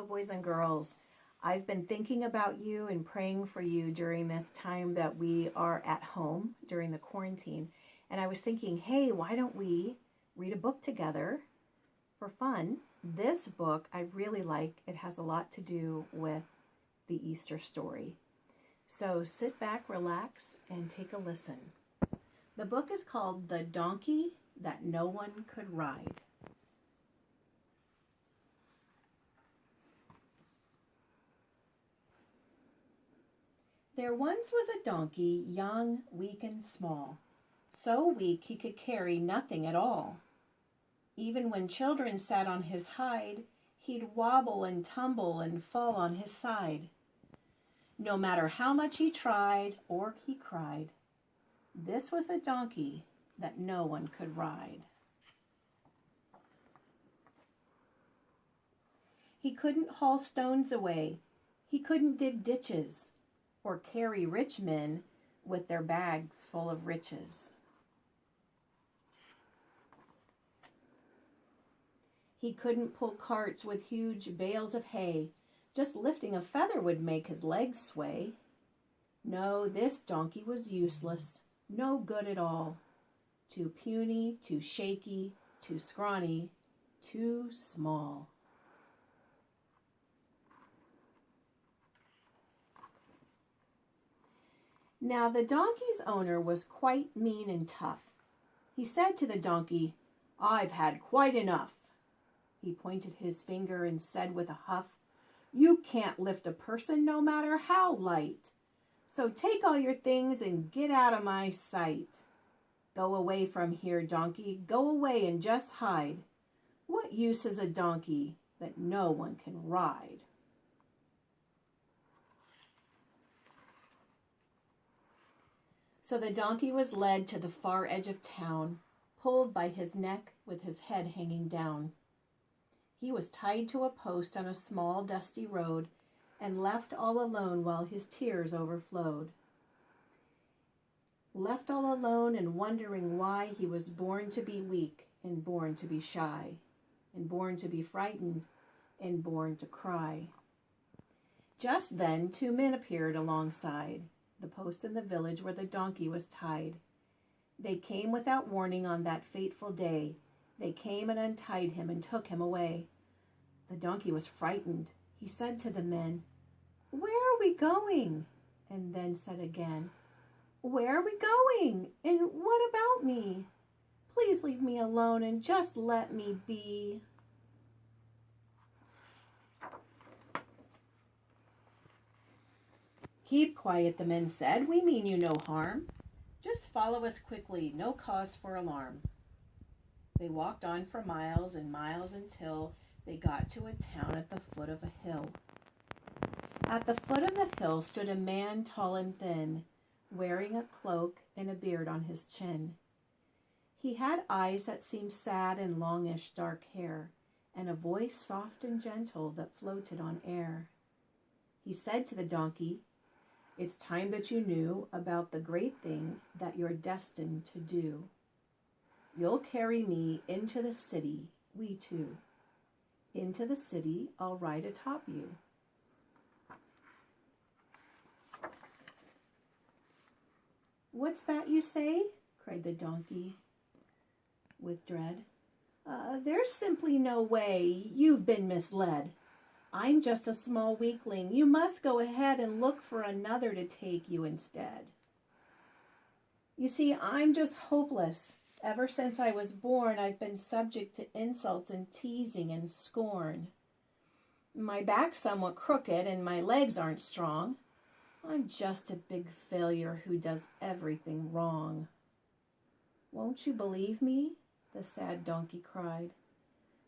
Hello, boys and girls. I've been thinking about you and praying for you during this time that we are at home during the quarantine. And I was thinking, hey, why don't we read a book together for fun? This book I really like. It has a lot to do with the Easter story. So sit back, relax, and take a listen. The book is called The Donkey That No One Could Ride. There once was a donkey, young, weak, and small, so weak he could carry nothing at all. Even when children sat on his hide, he'd wobble and tumble and fall on his side. No matter how much he tried or he cried, this was a donkey that no one could ride. He couldn't haul stones away, he couldn't dig ditches, or carry rich men with their bags full of riches. He couldn't pull carts with huge bales of hay. Just lifting a feather would make his legs sway. No, this donkey was useless, no good at all. Too puny, too shaky, too scrawny, too small. Now the donkey's owner was quite mean and tough. He said to the donkey, "I've had quite enough." He pointed his finger and said with a huff, "You can't lift a person no matter how light. So take all your things and get out of my sight. Go away from here, donkey, go away and just hide. What use is a donkey that no one can ride?" So the donkey was led to the far edge of town, pulled by his neck with his head hanging down. He was tied to a post on a small dusty road and left all alone while his tears overflowed. Left all alone and wondering why he was born to be weak and born to be shy, and born to be frightened and born to cry. Just then 2 men appeared alongside the post in the village where the donkey was tied. They came without warning on that fateful day. They came and untied him and took him away. The donkey was frightened. He said to the men, "Where are we going?" And then said again, "Where are we going? And what about me? Please leave me alone and just let me be." "Keep quiet," the men said. "We mean you no harm. Just follow us quickly, no cause for alarm." They walked on for miles and miles until they got to a town at the foot of a hill. At the foot of the hill stood a man tall and thin, wearing a cloak and a beard on his chin. He had eyes that seemed sad and longish dark hair, and a voice soft and gentle that floated on air. He said to the donkey, "It's time that you knew about the great thing that you're destined to do. You'll carry me into the city, we two. Into the city I'll ride atop you." "What's that you say?" cried the donkey with dread. There's simply no way. You've been misled. I'm just a small weakling. You must go ahead and look for another to take you instead. You see, I'm just hopeless. Ever since I was born, I've been subject to insults and teasing and scorn. My back's somewhat crooked and my legs aren't strong. I'm just a big failure who does everything wrong. Won't you believe me?" the sad donkey cried.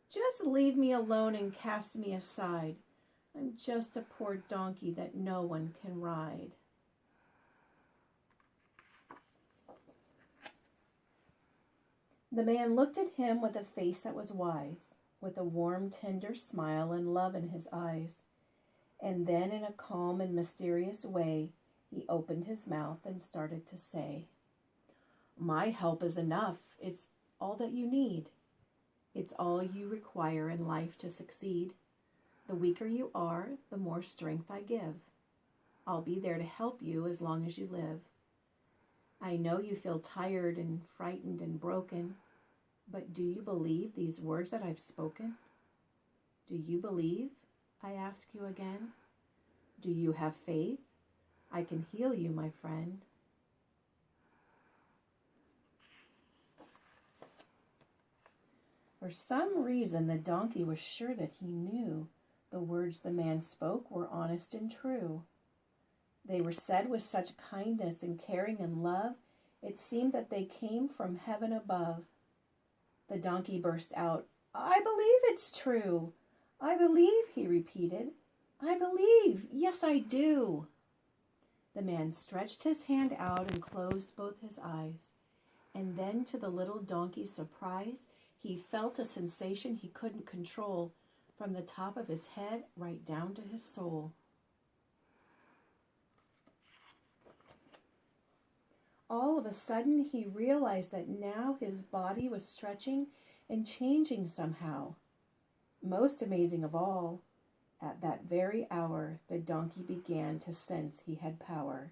"Just leave me alone and cast me aside. I'm just a poor donkey that no one can ride." The man looked at him with a face that was wise, with a warm, tender smile and love in his eyes. And then in a calm and mysterious way, he opened his mouth and started to say, "My help is enough. It's all that you need. It's all you require in life to succeed. The weaker you are, the more strength I give. I'll be there to help you as long as you live. I know you feel tired and frightened and broken, but do you believe these words that I've spoken? Do you believe, I ask you again? Do you have faith? I can heal you, my friend. For some reason, the donkey was sure that he knew the words the man spoke were honest and true. They were said with such kindness and caring and love, it seemed that they came from heaven above. The donkey burst out, I believe it's true. I believe, he repeated. I believe, yes, I do. The man stretched his hand out and closed both his eyes. And then, to the little donkey's surprise, he felt a sensation he couldn't control from the top of his head right down to his soul. All of a sudden, he realized that now his body was stretching and changing somehow. Most amazing of all, at that very hour, the donkey began to sense he had power.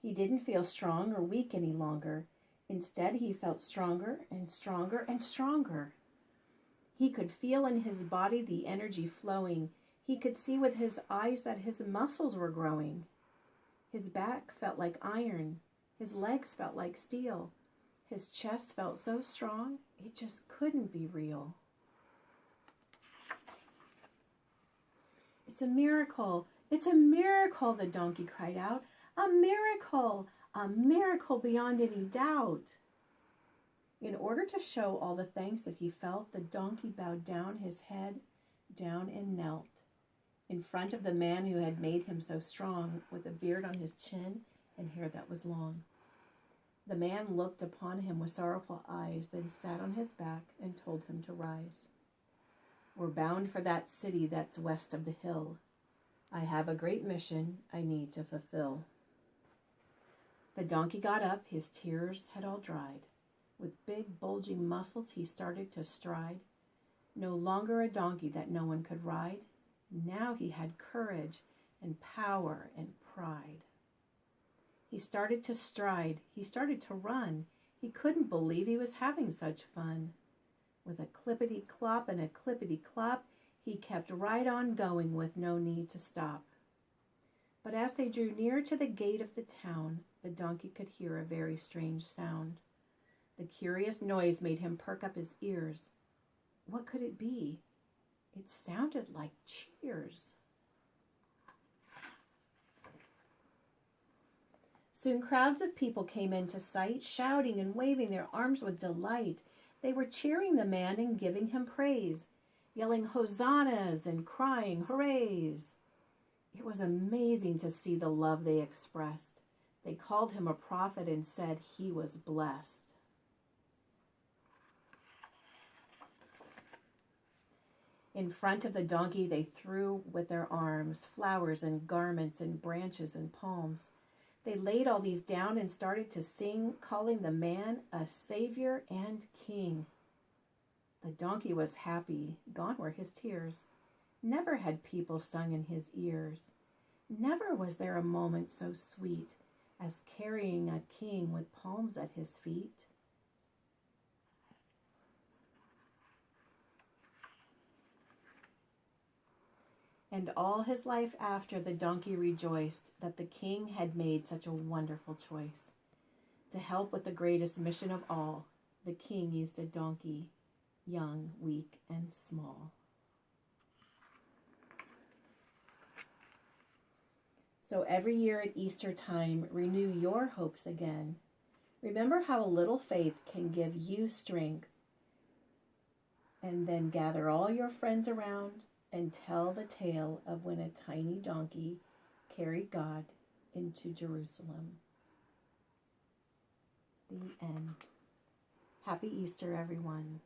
He didn't feel strong or weak any longer. Instead, he felt stronger and stronger and stronger. He could feel in his body the energy flowing. He could see with his eyes that his muscles were growing. His back felt like iron. His legs felt like steel. His chest felt so strong, it just couldn't be real. It's a miracle. It's a miracle, the donkey cried out. A miracle beyond any doubt. In order to show all the thanks that he felt, the donkey bowed down his head down and knelt in front of the man who had made him so strong, with a beard on his chin and hair that was long. The man looked upon him with sorrowful eyes, then sat on his back and told him to rise. We're bound for that city that's west of the hill. I have a great mission I need to fulfill. The donkey got up, his tears had all dried. With big bulging muscles he started to stride. No longer a donkey that no one could ride. Now he had courage and power and pride. He started to stride, he started to run. He couldn't believe he was having such fun. With a clippity-clop and a clippity-clop, he kept right on going with no need to stop. But as they drew near to the gate of the town, the donkey could hear a very strange sound. The curious noise made him perk up his ears. What could it be? It sounded like cheers. Soon crowds of people came into sight, shouting and waving their arms with delight. They were cheering the man and giving him praise, yelling hosannas and crying hoorays. It was amazing to see the love they expressed. They called him a prophet and said he was blessed. In front of the donkey they threw with their arms flowers and garments and branches and palms. They laid all these down and started to sing, calling the man a savior and king. The donkey was happy, gone were his tears. Never had people sung in his ears. Never was there a moment so sweet as carrying a king with palms at his feet. And all his life after, the donkey rejoiced that the king had made such a wonderful choice. To help with the greatest mission of all, the king used a donkey, young, weak, and small. So every year at Easter time, renew your hopes again. Remember how a little faith can give you strength. And then gather all your friends around and tell the tale of when a tiny donkey carried God into Jerusalem. The end. Happy Easter, everyone.